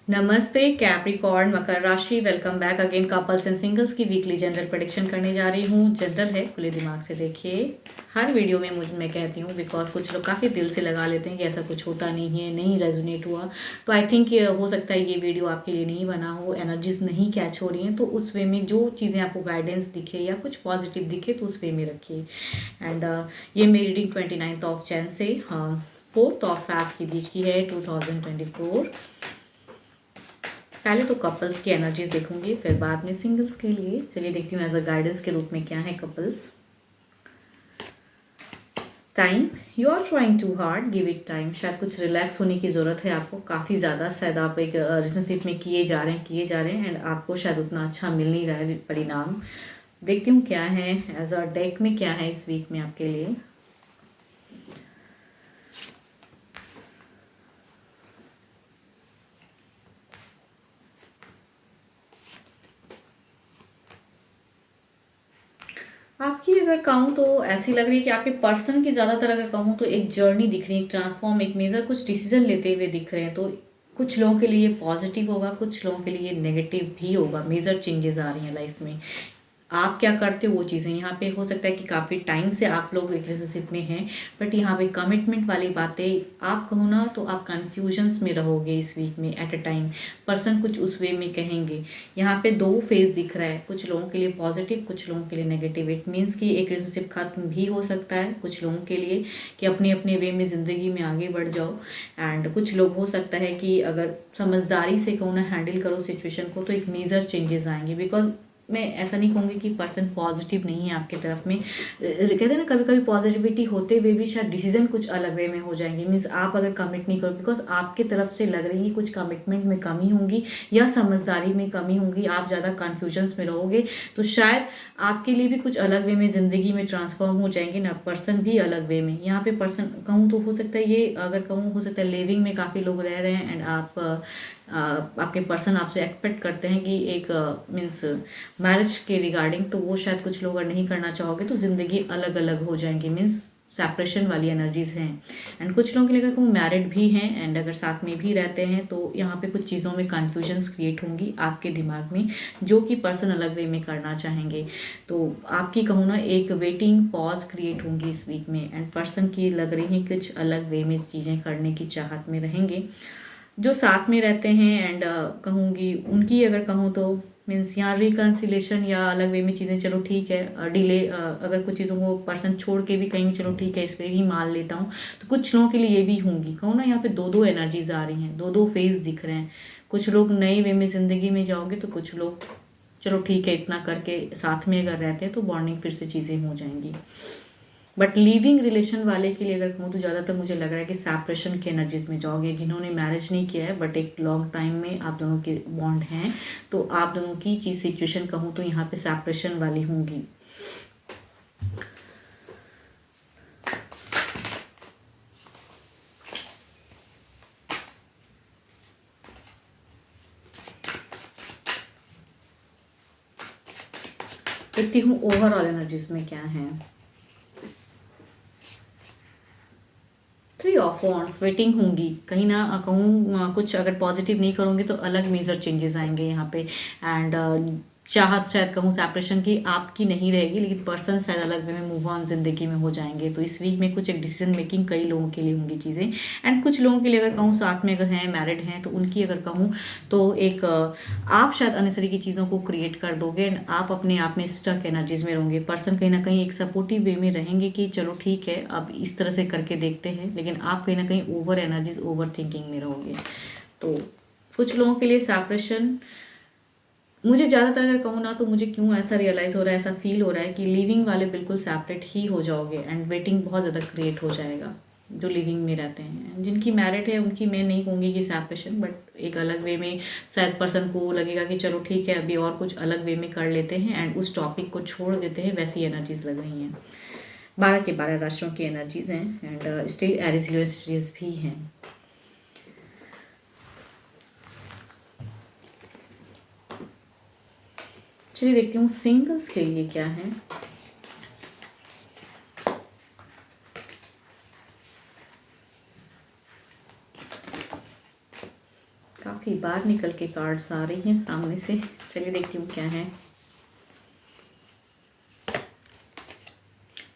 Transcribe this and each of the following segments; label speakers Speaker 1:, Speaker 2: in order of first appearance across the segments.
Speaker 1: नमस्ते कैप्रिकॉर्न मकर राशि। Welcome back again. Couples and singles की वीकली जनरल प्रेडिक्शन करने जा रही हूँ। जनरल है, खुले दिमाग से देखिए। हर वीडियो में मैं कहती हूँ बिकॉज कुछ लोग काफ़ी दिल से लगा लेते हैं कि ऐसा कुछ होता नहीं है, नहीं रेजोनेट हुआ। तो आई थिंक हो सकता है ये वीडियो आपके लिए नहीं बना हो, एनर्जीज नहीं कैच हो रही हैं, तो उस वे में जो चीज़ें आपको गाइडेंस दिखे या कुछ पॉजिटिव दिखे तो उस वे में रखिए। एंड ये मेरी रीडिंग 29 ऑफ जैन से 4 ऑफ फैब के बीच की है 2024। पहले तो कपल्स की एनर्जीज देखूंगी, फिर बाद में सिंगल्स के लिए। चलिए देखती हूँ एज अ गाइडेंस के रूप में क्या है couples. Time, you are trying too hard, give it time. शायद कुछ रिलैक्स होने की ज़रूरत है आपको, काफ़ी ज़्यादा शायद आप एक रिलेशनशिप में किए जा रहे हैं एंड आपको शायद उतना अच्छा मिल नहीं रहा है परिणाम। देखती हूँ क्या है एज अ डेक में, क्या है इस वीक में आपके लिए। आपकी अगर कहूँ तो ऐसी लग रही है कि आपके पर्सन की ज़्यादातर अगर कहूँ तो एक जर्नी दिख रही है, एक ट्रांसफॉर्म, एक मेजर कुछ डिसीजन लेते हुए दिख रहे हैं। तो कुछ लोगों के लिए पॉजिटिव होगा, कुछ लोगों के लिए नेगेटिव भी होगा। मेजर चेंजेस आ रही हैं लाइफ में। आप क्या करते हो वो चीज़ें यहाँ पे हो सकता है कि काफ़ी टाइम से आप लोग एक रिलेशनशिप में हैं, बट यहाँ पे कमिटमेंट वाली बातें आप कहो ना तो आप कन्फ्यूजन्स में रहोगे इस वीक में एट अ टाइम। पर्सन कुछ उस वे में कहेंगे। यहाँ पे दो फेज दिख रहा है, कुछ लोगों के लिए पॉजिटिव, कुछ लोगों के लिए नेगेटिव। इट मीन्स कि एक रिलेशनशिप खत्म भी हो सकता है कुछ लोगों के लिए, कि अपने अपने वे में ज़िंदगी में आगे बढ़ जाओ। एंड कुछ लोग हो सकता है कि अगर समझदारी से कहो ना हैंडल करो सिचुएशन को तो एक मेजर चेंजेस आएंगे। बिकॉज मैं ऐसा नहीं कहूँगी कि पर्सन पॉजिटिव नहीं है आपकी तरफ में। कहते हैं ना कभी कभी पॉजिटिविटी होते हुए भी शायद डिसीजन कुछ अलग वे में हो जाएंगे। मीन्स आप अगर कमिट नहीं करो, बिकॉज आपके तरफ से लग रही है कुछ कमिटमेंट में कमी होंगी या समझदारी में कमी होंगी, आप ज़्यादा कन्फ्यूजन्स में रहोगे। तो शायद आपके लिए भी कुछ अलग वे में ज़िंदगी में ट्रांसफॉर्म हो जाएंगे ना, पर्सन भी अलग वे में। यहाँ पे पर्सन कहूँ तो हो सकता है ये, अगर कहूँ हो सकता है लिविंग में काफ़ी लोग रह रहे हैं एंड आपके पर्सन आपसे एक्सपेक्ट करते हैं कि एक मीन्स मैरिज के रिगार्डिंग, तो वो शायद कुछ लोग अगर नहीं करना चाहोगे तो ज़िंदगी अलग अलग हो जाएंगी। मीन्स सेपरेशन वाली एनर्जीज हैं। एंड कुछ लोगों के लिए अगर वो मैरिड भी हैं एंड अगर साथ में भी रहते हैं तो यहाँ पे कुछ चीज़ों में कन्फ्यूजन्स क्रिएट होंगी आपके दिमाग में, जो कि पर्सन अलग वे में करना चाहेंगे। तो आपकी कहूँ ना एक वेटिंग पॉज क्रिएट होंगी इस वीक में एंड पर्सन की लग रही है कुछ अलग वे में चीज़ें करने की चाहत में रहेंगे। जो साथ में रहते हैं एंड कहूँगी उनकी अगर कहूँ तो मीन्स यहाँ रिकन्सिलेशन या अलग वे में चीज़ें, चलो ठीक है डिले, अगर कुछ चीज़ों को पर्सन छोड़ के भी कहेंगे चलो ठीक है इस पर भी मान लेता हूँ, तो कुछ लोगों के लिए ये भी होंगी। कहूँ ना यहाँ पे दो दो एनर्जीज आ रही हैं, दो दो फेज दिख रहे हैं। कुछ लोग नए वे में ज़िंदगी में जाओगे तो कुछ लोग चलो ठीक है इतना करके साथ में अगर रहते हैं तो बॉन्डिंग फिर से चीज़ें हो जाएंगी। बट लिविंग रिलेशन वाले के लिए अगर कहूँ तो ज़्यादातर मुझे लग रहा है कि सेपरेशन की एनर्जीज में जाओगे। जिन्होंने मैरिज नहीं किया है बट एक लॉन्ग टाइम में आप दोनों के बॉन्ड हैं, तो आप दोनों की चीज़ सिचुएशन कहूँ तो यहाँ पे सेपरेशन वाली होंगी। देखती हूँ ओवरऑल एनर्जीज में क्या है। 3 ऑफ वॉन्ड्स वेटिंग होंगी कहीं ना कहूँ, कुछ अगर पॉजिटिव नहीं करोगे तो अलग मेजर चेंजेस आएंगे यहाँ पे। एंड चाहत शायद कहूँ सेपरेशन की आपकी नहीं रहेगी, लेकिन पर्सन शायद अलग वे में मूव ऑन जिंदगी में हो जाएंगे। तो इस वीक में कुछ एक डिसीजन मेकिंग कई लोगों के लिए होंगी चीज़ें। एंड कुछ लोगों के लिए अगर कहूँ साथ में अगर हैं मैरिड हैं तो उनकी अगर कहूँ तो एक आप शायद अननेसेसरी की चीज़ों को क्रिएट कर दोगे एंड आप अपने आप में स्टक एनर्जीज में रहोगे। पर्सन कहीं ना कहीं एक सपोर्टिव वे में रहेंगे कि चलो ठीक है अब इस तरह से करके देखते हैं, लेकिन आप कहीं ना कहीं ओवर एनर्जीज, ओवर थिंकिंग में रहोगे। तो कुछ लोगों के लिए सेपरेशन, मुझे ज़्यादातर अगर कहूँ ना तो मुझे क्यों ऐसा रियलाइज़ हो रहा है, ऐसा फील हो रहा है कि लिविंग वाले बिल्कुल सेपरेट ही हो जाओगे एंड वेटिंग बहुत ज़्यादा क्रिएट हो जाएगा जो लिविंग में रहते हैं। जिनकी मैरिड है उनकी मैं नहीं कहूँगी कि सेपरेशन, बट एक अलग वे में शायद पर्सन को लगेगा कि चलो ठीक है अभी और कुछ अलग वे में कर लेते हैं एंड उस टॉपिक को छोड़ देते हैं। वैसी एनर्जीज लग रही हैं। 12 के 12 राशियों की एनर्जीज हैं एंड स्टिल एरिजियस भी हैं। चलिए देखती हूँ सिंगल्स के लिए क्या है। काफ़ी बाहर निकल के कार्ड्स आ रही हैं सामने से। चलिए देखती हूँ क्या है।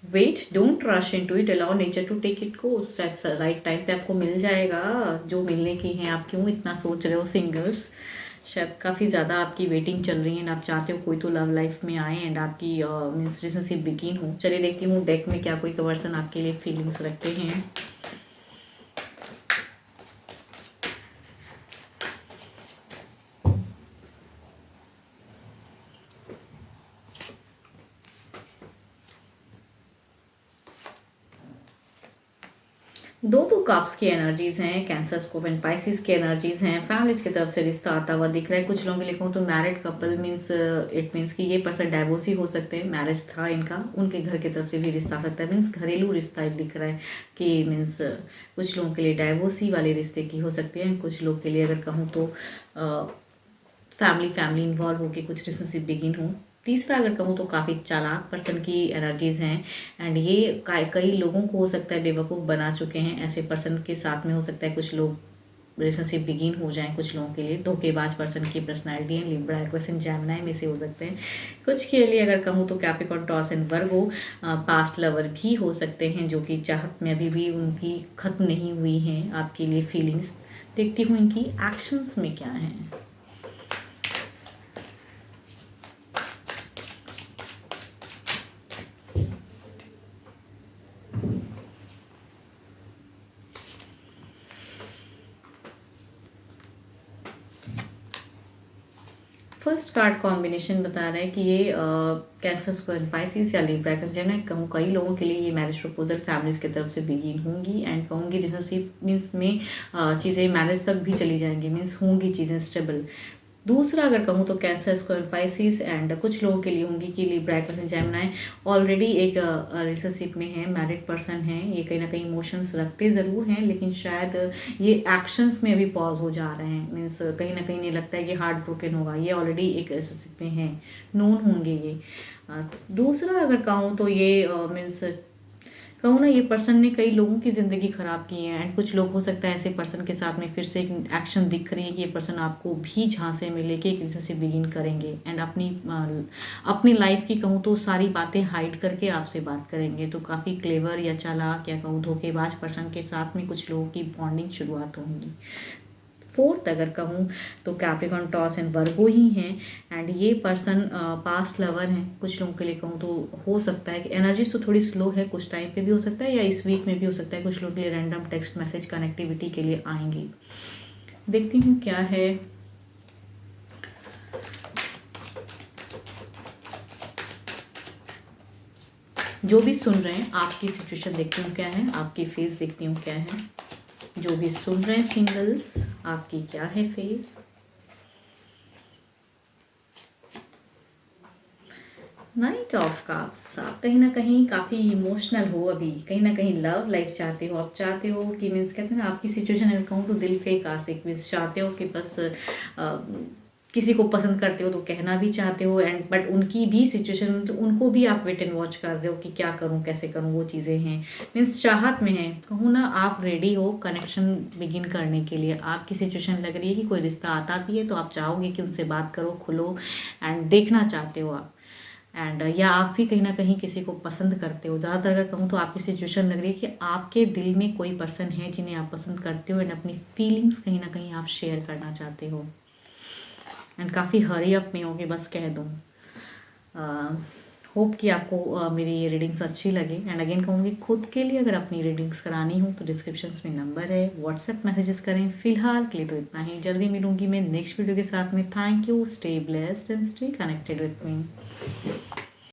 Speaker 1: Wait, don't rush into it, allow nature to take it course. Right time पे आपको मिल जाएगा जो मिलने की है। आप क्यों इतना सोच रहे हो सिंगल्स? शायद काफ़ी ज़्यादा आपकी वेटिंग चल रही है एंड आप चाहते हो कोई तो लव लाइफ में आए एंड आपकी मीन्स रिलेशनशिप बिगिन हो। चलिए देखती हूँ डेक में क्या कोई पर्सन आपके लिए फीलिंग्स रखते हैं। दो कप्स की एनर्जीज हैं, कैंसर स्कॉर्पियो एंड पाइसिस की एनर्जीज हैं। फैमिलीज की तरफ से रिश्ता आता हुआ दिख रहा है। कुछ लोगों के लिए कहूँ तो married couple means it means कि ये पर्सन डाइवोर्स ही हो सकते हैं। मैरिज था इनका, उनके घर की तरफ से भी रिश्ता आ सकता है। मीन्स घरेलू रिश्ता एक दिख रहा है कि मीन्स कुछ लोगों के लिए डाइवोर्स ही वाले रिश्ते की हो सकती है। कुछ लोग के लिए अगर कहूँ तो फैमिली इन्वॉल्व होकर कुछ रिलेशनशिप बिगिन हो। तीसरा अगर कहूँ तो काफ़ी चालाक पर्सन की एनर्जीज हैं एंड ये कई लोगों को हो सकता है बेवकूफ़ बना चुके हैं। ऐसे पर्सन के साथ में हो सकता है कुछ लोग रिलेशनशिप बिगिन हो जाएं। कुछ लोगों के लिए धोखेबाज पर्सन की पर्सनालिटी है। लिब्रा, एक्वेरियस, जेमिनी में से हो सकते हैं। कुछ के लिए अगर कहूँ तो Capricorn, taurus and Virgo past lover भी हो सकते हैं जो कि चाहत में अभी भी उनकी ख़त्म नहीं हुई हैं आपके लिए फीलिंग्स। देखती हूँ इनकी एक्शंस में क्या है। फर्स्ट कार्ड कॉम्बिनेशन बता रहा है कि ये कैंसर स्क्वायर पाइसिस या लिब्रा जेमिनी कहूँ कई लोगों के लिए ये मैरिज प्रपोजल फैमिलीज की तरफ से बिगिन होंगी एंड कहूँगी रिलेशनशिप मीन्स में चीज़ें मैरिज तक भी चली जाएंगी। मीन्स होंगी चीज़ें स्टेबल। दूसरा अगर कहूँ तो कैंसर स्क्वायर पाइसिस एंड कुछ लोगों के लिए होंगी कि लिब्रा एक्वेरियस जेमिनी ऑलरेडी एक रिलेशनशिप में है, मैरिड पर्सन है। ये कहीं ना कहीं इमोशंस रखते ज़रूर हैं लेकिन शायद ये एक्शंस में अभी पॉज हो जा रहे हैं। मीन्स कहीं ना कहीं नहीं लगता है कि हार्ट ब्रोकन होगा। ये ऑलरेडी एक रिलेशनशिप में है, नोन होंगे ये। दूसरा अगर कहूँ तो ये मीन्स कहूँ ना ये पर्सन ने कई लोगों की ज़िंदगी ख़राब की है एंड कुछ लोग हो सकता है ऐसे पर्सन के साथ में फिर से एक एक्शन दिख रही है कि ये पर्सन आपको भी झांसे में लेके एक रिलेशनशिप बिगिन करेंगे एंड अपनी लाइफ की कहूँ तो सारी बातें हाइड करके आपसे बात करेंगे। तो काफ़ी क्लेवर या चालाक या कहूँ धोखेबाज पर्सन के साथ में कुछ लोगों की बॉन्डिंग शुरुआत होंगी। फोर्थ अगर कहूँ तो कैप्रिकॉर्न, टॉरस एंड वर्गो ही हैं एंड ये पर्सन पास्ट लवर हैं। कुछ लोगों के लिए कहूँ तो हो सकता है कि एनर्जीज तो थोड़ी स्लो है, कुछ टाइम पे भी हो सकता है या इस वीक में भी हो सकता है। कुछ लोगों के लिए रैंडम टेक्स्ट मैसेज कनेक्टिविटी के लिए आएंगी। देखती हूँ क्या है। जो भी सुन रहे हैं आपकी सिचुएशन देखती हूँ क्या है, आपकी फेस देखती हूँ क्या है। जो भी सुन रहे हैं सिंगल्स, आपकी क्या है फेस। नाइट ऑफ कप्स, आप कहीं ना कहीं काफ़ी इमोशनल हो अभी, कहीं ना कहीं लव लाइफ चाहते हो। आप चाहते हो कि मीन्स कहते हैं ना आपकी सिचुएशन अगर कहूँ तो दिल फेक आशिक मीन्स चाहते हो कि बस किसी को पसंद करते हो तो कहना भी चाहते हो एंड बट उनकी भी सिचुएशन तो उनको भी आप वेट एंड वॉच कर रहे हो कि क्या करूं कैसे करूं। वो चीज़ें हैं मीन्स चाहत में है कहूँ ना। आप रेडी हो कनेक्शन बिगिन करने के लिए। आपकी सिचुएशन लग रही है कि कोई रिश्ता आता भी है तो आप चाहोगे कि उनसे बात करो, खुलो एंड देखना चाहते हो आप एंड या आप भी कहीं ना कहीं किसी को पसंद करते हो। ज़्यादातर अगर कहूँ तो आपकी सिचुएशन लग रही है कि आपके दिल में कोई पर्सन है जिन्हें आप पसंद करते हो एंड अपनी फीलिंग्स कहीं ना कहीं आप शेयर करना चाहते हो एंड काफ़ी हरी अप में होगी बस कह दूँ। होप कि आपको मेरी ये रीडिंग्स अच्छी लगे एंड अगेन कहूँगी खुद के लिए अगर अपनी रीडिंग्स करानी हो तो डिस्क्रिप्शंस में नंबर है, व्हाट्सएप मैसेजेस करें। फिलहाल के लिए तो इतना ही, जल्दी मिलूंगी मैं नेक्स्ट वीडियो के साथ में। Thank you, stay blessed and stay connected with me.